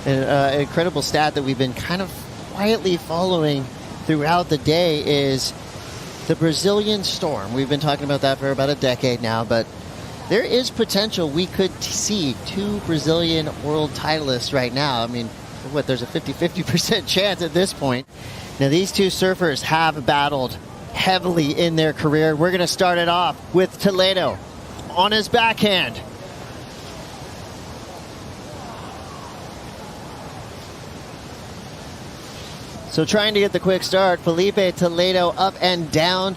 An incredible stat that we've been kind of quietly following throughout the day is the Brazilian storm. We've been talking about that for about a decade now, but there is potential we could see 2 Brazilian world titleists right now. I mean, what, there's a 50% chance at this point. Now, these 2 surfers have battled heavily in their career. We're going to start it off with Toledo on his backhand. So trying to get the quick start, Filipe Toledo up and down.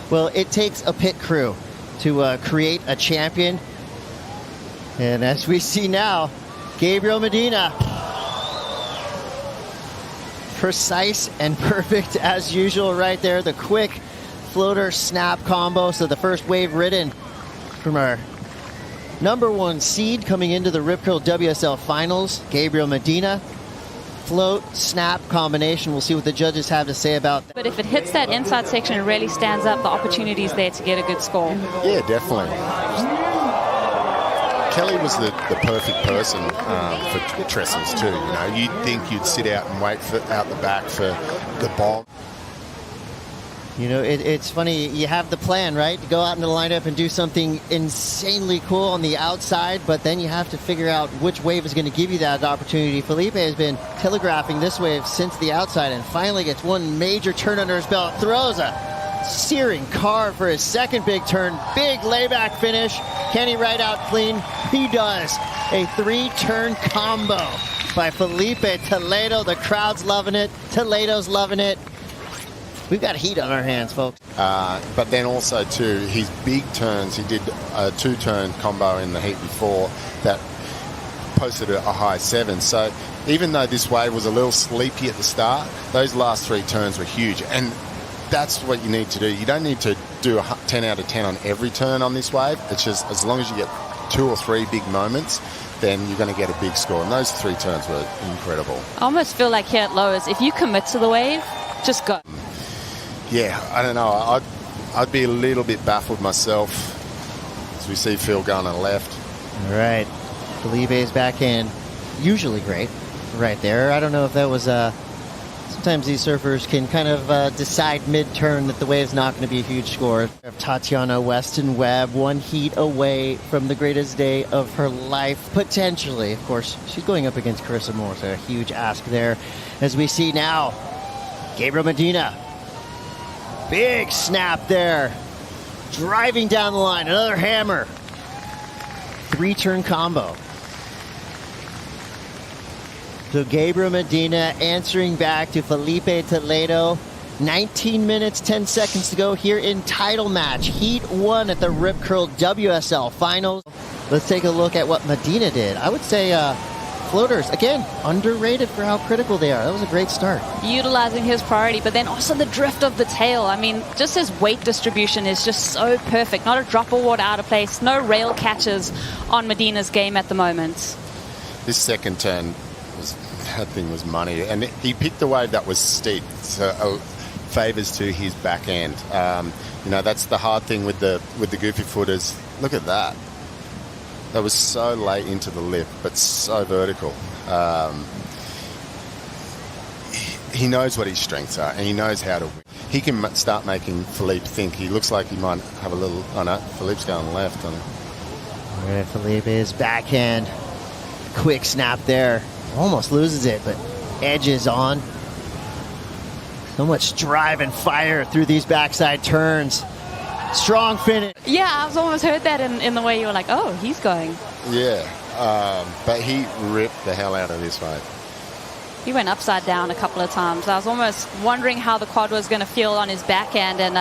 Well, it takes a pit crew to create a champion. And as we see now, Gabriel Medina, precise and perfect as usual right there. The quick floater snap combo. So the first wave ridden from our #1 seed coming into the Rip Curl WSL Finals, Gabriel Medina. Float, snap combination. We'll see what the judges have to say about that. But if it hits that inside section, it really stands up. The opportunities there to get a good score. Yeah, definitely. Kelly was the perfect person for trestles too. You know, you'd think you'd sit out and wait for out the back for the bomb. You know, it's funny, you have the plan, right? To go out in the lineup and do something insanely cool on the outside, but then you have to figure out which wave is going to give you that opportunity. Filipe has been telegraphing this wave since the outside and finally gets one major turn under his belt. Throws a searing carve for his second big turn. Big layback finish. Can he ride out clean? He does. A 3-turn combo by Filipe Toledo. The crowd's loving it. Toledo's loving it. We've got heat on our hands, folks. But then also, too, his big turns, he did a 2-turn combo in the heat before that posted a high 7. So even though this wave was a little sleepy at the start, those last 3 turns were huge. And that's what you need to do. You don't need to do a 10 out of 10 on every turn on this wave. It's just as long as you get 2 or 3 big moments, then you're going to get a big score. And those 3 turns were incredible. I almost feel like here at Lowers, if you commit to the wave, just go. Yeah, I don't know. I'd be a little bit baffled myself as we see Phil going on the left. All right. Felipe's backhand, usually great right there. I don't know if that was... sometimes these surfers can kind of decide mid-turn that the wave's not going to be a huge score. Tatiana Weston Webb, 1 heat away from the greatest day of her life, potentially. Of course, she's going up against Carissa Moore, so a huge ask there. As we see now, Gabriel Medina. Big snap there. Driving down the line. Another hammer. 3-turn combo. So Gabriel Medina answering back to Filipe Toledo. 19 minutes, 10 seconds to go here in title match. Heat 1 at the Rip Curl WSL Finals. Let's take a look at what Medina did. I would say floaters, again, underrated for how critical they are. That was a great start. Utilizing his priority, but then also the drift of the tail. I mean, just his weight distribution is just so perfect. Not a drop of water out of place. No rail catches on Medina's game at the moment. This second turn, that thing was money. And he picked a wave that was steep, so favours to his backhand. You know, that's the hard thing with the goofy footers. Look at that. That was so late into the lip, but so vertical. He knows what his strengths are, and he knows how to win. He can start making Filipe think. He looks like he might have a little... Oh, no, Filipe's going left. All right, Filipe's backhand. Quick snap there. Almost loses it, but edges on. So much drive and fire through these backside turns. Strong finish. Yeah, I've almost heard that in the way you were like, oh, he's going. Yeah, but he ripped the hell out of this wave. He went upside down a couple of times. I was almost wondering how the quad was going to feel on his backhand, and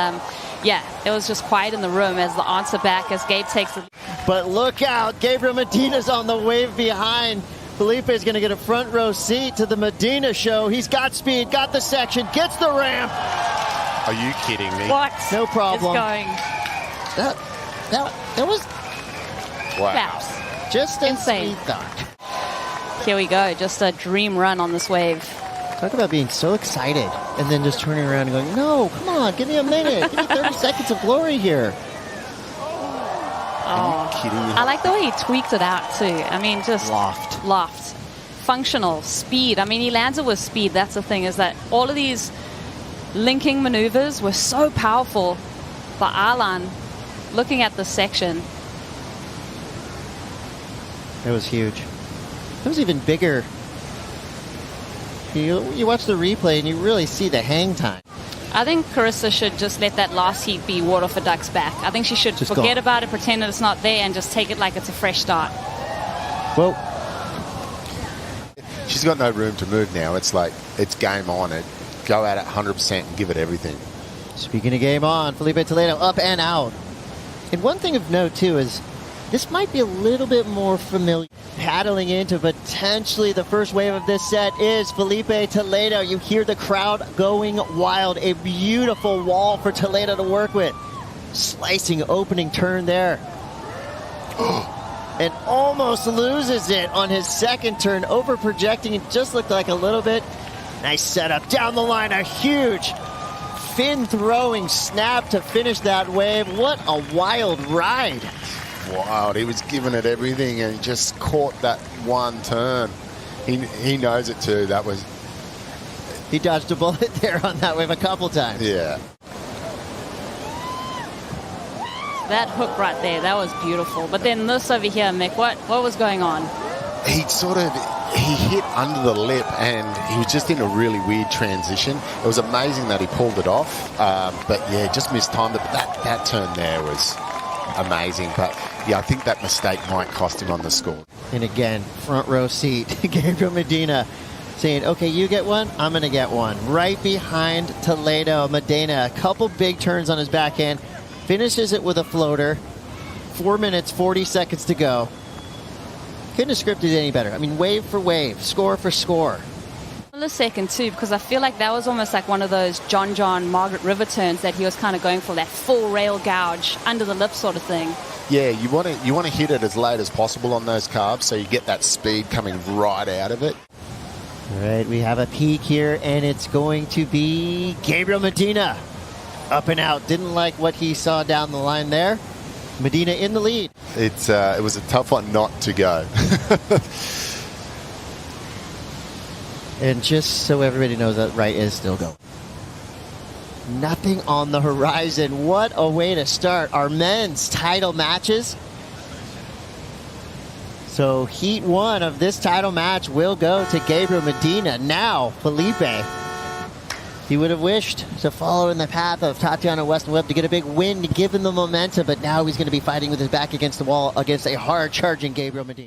yeah, it was just quiet in the room as the answer back as Gabe takes it. But look out, Gabriel Medina's on the wave behind. Filipe is going to get a front row seat to the Medina show. He's got speed, got the section, gets the ramp. Are you kidding me? What? No problem. It's going. That was wow. Just insane. We thought. Here we go. Just a dream run on this wave. Talk about being so excited and then just turning around and going, no, come on, give me a minute. Give me 30 seconds of glory here. Oh, I like the way he tweaked it out too. I mean, just loft. functional. Speed. I mean, he lands it with speed. That's the thing, is that all of these linking maneuvers were so powerful for Alan. Looking at this section, it was huge. It was even bigger. You watch the replay and you really see the hang time. I think Carissa should just let that last heat be water for ducks back. I think she should forget about it, pretend that it's not there, and just take it like it's a fresh start. Well, she's got no room to move now. It's like, it's game on. Go at it 100% and give it everything. Speaking of game on, Filipe Toledo up and out. And one thing of note, too, is this might be a little bit more familiar. Paddling into potentially the first wave of this set is Filipe Toledo. You hear the crowd going wild. A beautiful wall for Toledo to work with. Slicing opening turn there. And almost loses it on his second turn. Over projecting, it just looked like a little bit. Nice setup down the line. A huge fin throwing snap to finish that wave. What a wild ride. Wild. He was giving it everything and just caught that one turn. He knows it too. He dodged a bullet there on that wave a couple times. Yeah. That hook right there, that was beautiful. But then this over here, Mick, what was going on? He hit under the lip and he was just in a really weird transition. It was amazing that he pulled it off. But yeah, just mistimed it. But that turn there was amazing. But yeah, I think that mistake might cost him on the score. And again, front row seat, Gabriel Medina saying, okay, you get one, I'm going to get one. Right behind Toledo. Medina, a couple big turns on his backhand, finishes it with a floater. 4 minutes, 40 seconds to go. Couldn't have scripted it any better. I mean, wave for wave, score for score. A second too, because I feel like that was almost like one of those John Margaret River turns that he was kind of going for, that full rail gouge under the lip sort of thing. Yeah, you want to hit it as late as possible on those carbs so you get that speed coming right out of it. All right, we have a peak here, and it's going to be Gabriel Medina. Up and out. Didn't like what he saw down the line there. Medina in the lead. It was a tough one not to go. And just so everybody knows, that right is still going. Nothing on the horizon. What a way to start our men's title matches. So heat one of this title match will go to Gabriel Medina. Now, Filipe. He would have wished to follow in the path of Tatiana Weston Webb to get a big win to give him the momentum, but now he's going to be fighting with his back against the wall against a hard-charging Gabriel Medina.